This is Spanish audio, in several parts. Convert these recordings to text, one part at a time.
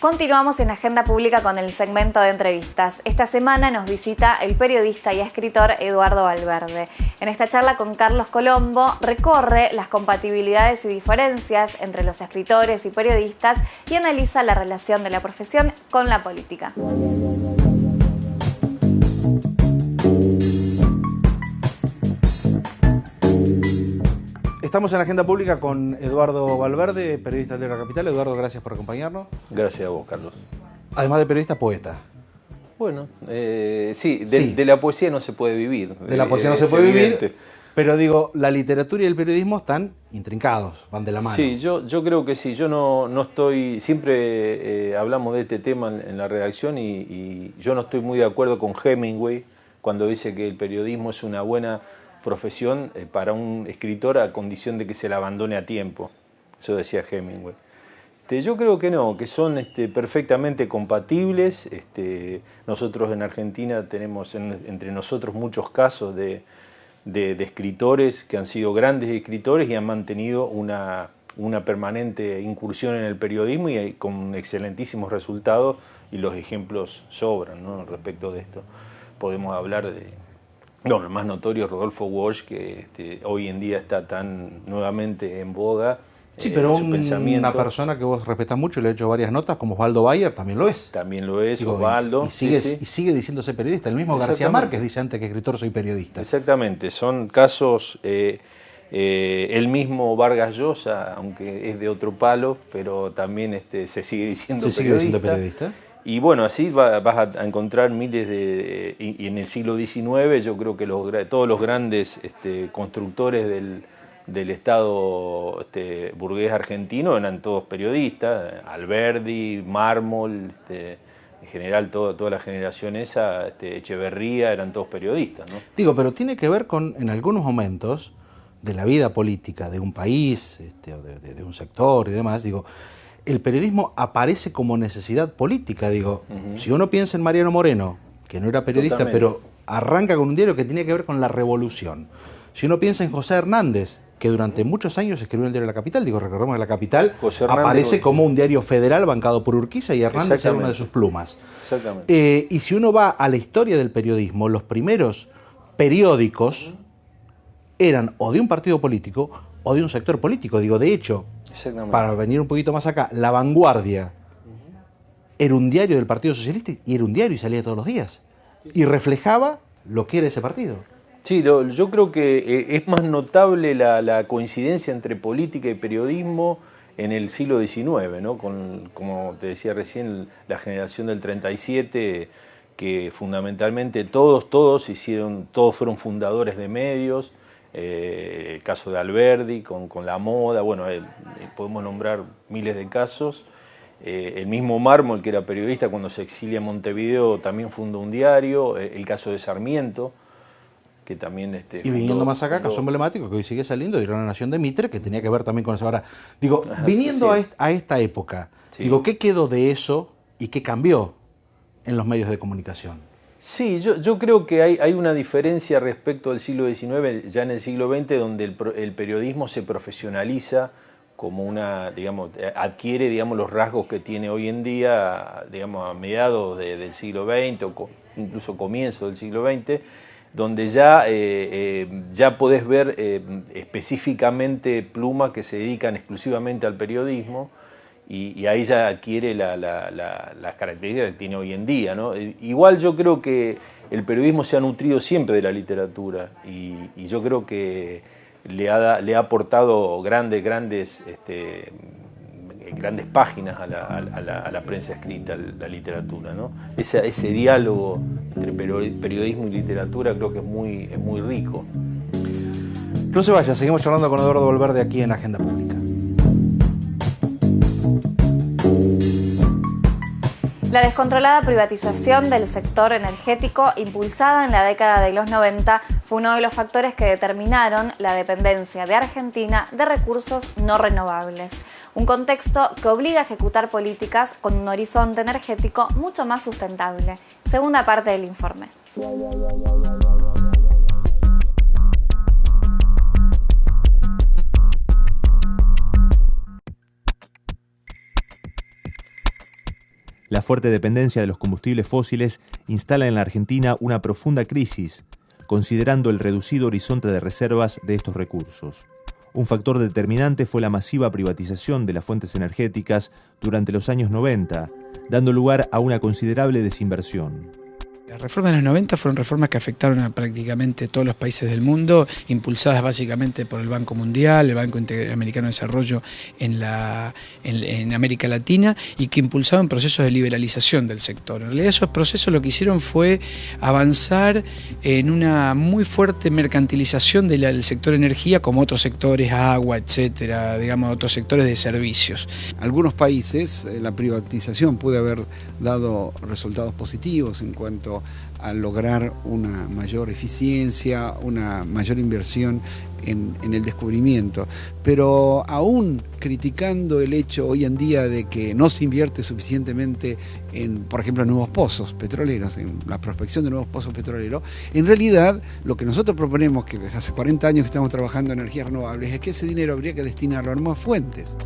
Continuamos en Agenda Pública con el segmento de entrevistas. Esta semana nos visita el periodista y escritor Eduardo Valverde. En esta charla con Carlos Colombo recorre las compatibilidades y diferencias entre los escritores y periodistas y analiza la relación de la profesión con la política. Estamos en la Agenda Pública con Eduardo Valverde, periodista de La Capital. Eduardo, gracias por acompañarnos. Gracias a vos, Carlos. Además de periodista, poeta. Bueno, sí, de la poesía no se puede vivir. De la poesía no se puede vivir, pero digo, la literatura y el periodismo están intrincados, van de la mano. Sí, yo creo que sí. Yo no estoy, siempre hablamos de este tema en la redacción y yo no estoy muy de acuerdo con Hemingway cuando dice que el periodismo es una buena profesión para un escritor a condición de que se la abandone a tiempo. Eso decía Hemingway. Yo creo que no, que son perfectamente compatibles. Nosotros en Argentina tenemos entre nosotros muchos casos de escritores que han sido grandes escritores y han mantenido una permanente incursión en el periodismo y con excelentísimos resultados, y los ejemplos sobran, ¿no? Respecto de esto. Podemos hablar de... Bueno, el más notorio es Rodolfo Walsh, que hoy en día está tan nuevamente en boga. Sí, pero una persona que vos respetás mucho y le he hecho varias notas, como Osvaldo Bayer, también lo es. También lo es, digo, Osvaldo. Y sigue diciéndose periodista. El mismo García Márquez dice antes que escritor soy periodista. Exactamente, son casos... el mismo Vargas Llosa, aunque es de otro palo, pero también se sigue diciendo periodista. Y bueno, así vas a encontrar miles de... Y en el siglo XIX yo creo que todos los grandes constructores del Estado burgués argentino eran todos periodistas. Alberdi, Mármol, en general toda la generación esa, Echeverría, eran todos periodistas, ¿no? Digo, pero tiene que ver con, en algunos momentos de la vida política de un país, o de un sector y demás, digo... El periodismo aparece como necesidad política, digo. Si uno piensa en Mariano Moreno, que no era periodista, pero arranca con un diario que tenía que ver con la revolución. Si uno piensa en José Hernández, que durante muchos años escribió el diario La Capital, digo, recordemos que La Capital aparece como un diario federal bancado por Urquiza y Hernández era una de sus plumas. Exactamente. Y si uno va a la historia del periodismo, los primeros periódicos eran o de un partido político o de un sector político. Digo, de hecho... Para venir un poquito más acá, La Vanguardia era un diario del Partido Socialista y era un diario y salía todos los días. Y reflejaba lo que era ese partido. Sí, yo creo que es más notable la coincidencia entre política y periodismo en el siglo XIX, ¿no? Como te decía recién, la generación del 37, que fundamentalmente todos fueron fundadores de medios. El caso de Alberdi con la moda, bueno, podemos nombrar miles de casos. El mismo Mármol, que era periodista, cuando se exilia en Montevideo también fundó un diario. El caso de Sarmiento, que también y viniendo más acá, caso emblemático que hoy sigue saliendo, de La Nación de Mitre, que tenía que ver también con eso. Ahora, digo, viniendo a esta época, digo, ¿qué quedó de eso y qué cambió en los medios de comunicación? Sí, yo creo que hay una diferencia respecto al siglo XIX, ya en el siglo XX, donde el periodismo se profesionaliza como adquiere, digamos, los rasgos que tiene hoy en día, digamos, a mediados del siglo XX o incluso comienzo del siglo XX, donde ya podés ver específicamente plumas que se dedican exclusivamente al periodismo. Y ahí ya adquiere las características que tiene hoy en día, ¿no? Igual yo creo que el periodismo se ha nutrido siempre de la literatura y yo creo que le ha aportado grandes páginas a la prensa escrita, la literatura, ¿no? Ese diálogo entre periodismo y literatura creo que es muy rico. No se vaya, seguimos charlando con Eduardo Valverde aquí en Agenda Pública. La descontrolada privatización del sector energético impulsada en la década de los 90 fue uno de los factores que determinaron la dependencia de Argentina de recursos no renovables. Un contexto que obliga a ejecutar políticas con un horizonte energético mucho más sustentable. Segunda parte del informe. La fuerte dependencia de los combustibles fósiles instala en la Argentina una profunda crisis, considerando el reducido horizonte de reservas de estos recursos. Un factor determinante fue la masiva privatización de las fuentes energéticas durante los años 90, dando lugar a una considerable desinversión. Las reformas de los 90 fueron reformas que afectaron a prácticamente todos los países del mundo, impulsadas básicamente por el Banco Mundial, el Banco Interamericano de Desarrollo en América Latina, y que impulsaban procesos de liberalización del sector. En realidad esos procesos lo que hicieron fue avanzar en una muy fuerte mercantilización del sector energía, como otros sectores, agua, etcétera, digamos, otros sectores de servicios. Algunos países la privatización puede haber dado resultados positivos en cuanto a lograr una mayor eficiencia, una mayor inversión en el descubrimiento, pero aún criticando el hecho hoy en día de que no se invierte suficientemente en, por ejemplo, nuevos pozos petroleros, en la prospección de nuevos pozos petroleros, en realidad lo que nosotros proponemos, que hace 40 años que estamos trabajando en energías renovables, es que ese dinero habría que destinarlo a nuevas fuentes.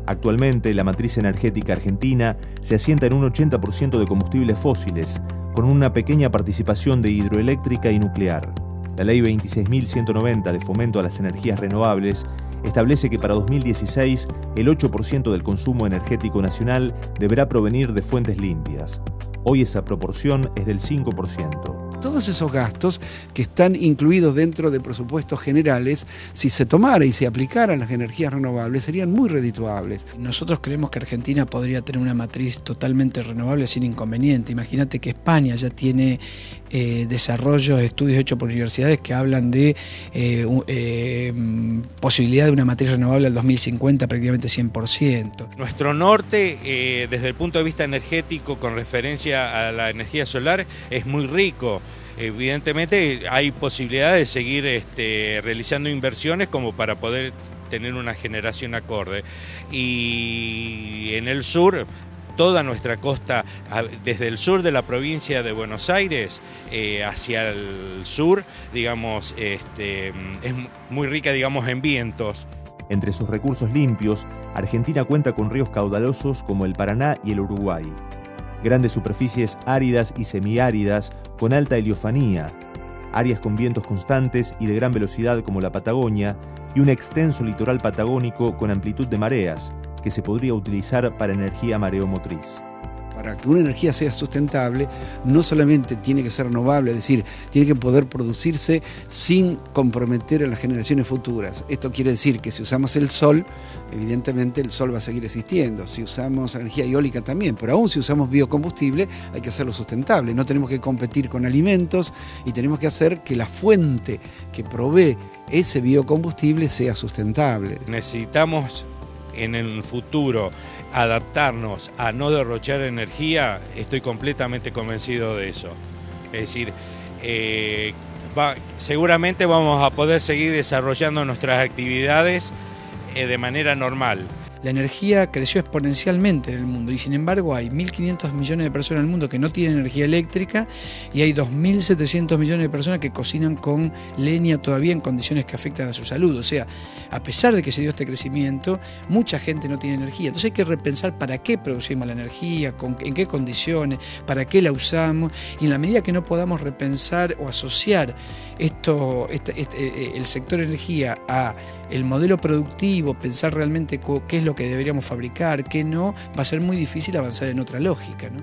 Actualmente, la matriz energética argentina se asienta en un 80% de combustibles fósiles, con una pequeña participación de hidroeléctrica y nuclear. La Ley 26.190 de Fomento a las Energías Renovables establece que para 2016 el 8% del consumo energético nacional deberá provenir de fuentes limpias. Hoy esa proporción es del 5%. Todos esos gastos que están incluidos dentro de presupuestos generales, si se tomara y se aplicaran las energías renovables, serían muy redituables. Nosotros creemos que Argentina podría tener una matriz totalmente renovable sin inconveniente. Imagínate que España ya tiene desarrollos, estudios hechos por universidades que hablan de posibilidad de una matriz renovable al 2050 prácticamente 100%. Nuestro norte, desde el punto de vista energético, con referencia a la energía solar, es muy rico. Evidentemente hay posibilidad de seguir realizando inversiones como para poder tener una generación acorde. Y en el sur, toda nuestra costa, desde el sur de la provincia de Buenos Aires hacia el sur, digamos, es muy rica, digamos, en vientos. Entre sus recursos limpios, Argentina cuenta con ríos caudalosos como el Paraná y el Uruguay. Grandes superficies áridas y semiáridas con alta heliofanía, áreas con vientos constantes y de gran velocidad como la Patagonia, y un extenso litoral patagónico con amplitud de mareas, que se podría utilizar para energía mareomotriz. Para que una energía sea sustentable, no solamente tiene que ser renovable, es decir, tiene que poder producirse sin comprometer a las generaciones futuras. Esto quiere decir que si usamos el sol, evidentemente el sol va a seguir existiendo. Si usamos energía eólica también, pero aún si usamos biocombustible, hay que hacerlo sustentable. No tenemos que competir con alimentos y tenemos que hacer que la fuente que provee ese biocombustible sea sustentable. Necesitamos en el futuro adaptarnos a no derrochar energía, estoy completamente convencido de eso. Es decir, seguramente vamos a poder seguir desarrollando nuestras actividades de manera normal. La energía creció exponencialmente en el mundo y sin embargo hay 1.500 millones de personas en el mundo que no tienen energía eléctrica y hay 2.700 millones de personas que cocinan con leña todavía en condiciones que afectan a su salud. O sea, a pesar de que se dio este crecimiento, mucha gente no tiene energía. Entonces hay que repensar para qué producimos la energía, en qué condiciones, para qué la usamos, y en la medida que no podamos repensar o asociar el sector energía a el modelo productivo, pensar realmente qué es lo que deberíamos fabricar, qué no, va a ser muy difícil avanzar en otra lógica, ¿no?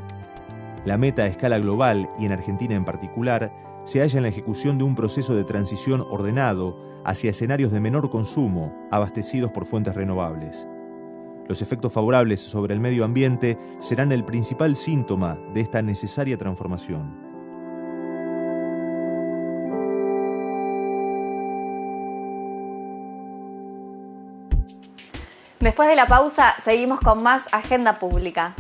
La meta a escala global, y en Argentina en particular, se halla en la ejecución de un proceso de transición ordenado hacia escenarios de menor consumo, abastecidos por fuentes renovables. Los efectos favorables sobre el medio ambiente serán el principal síntoma de esta necesaria transformación. Después de la pausa, seguimos con más Agenda Pública.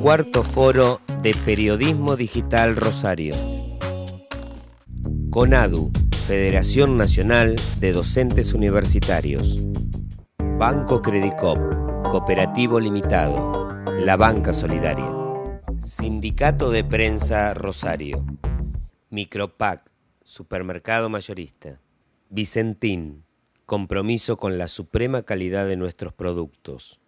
Cuarto Foro de Periodismo Digital Rosario. CONADU, Federación Nacional de Docentes Universitarios. Banco Credicop, Cooperativo Limitado, La Banca Solidaria. Sindicato de Prensa Rosario. Micropac, Supermercado Mayorista. Vicentín, compromiso con la suprema calidad de nuestros productos.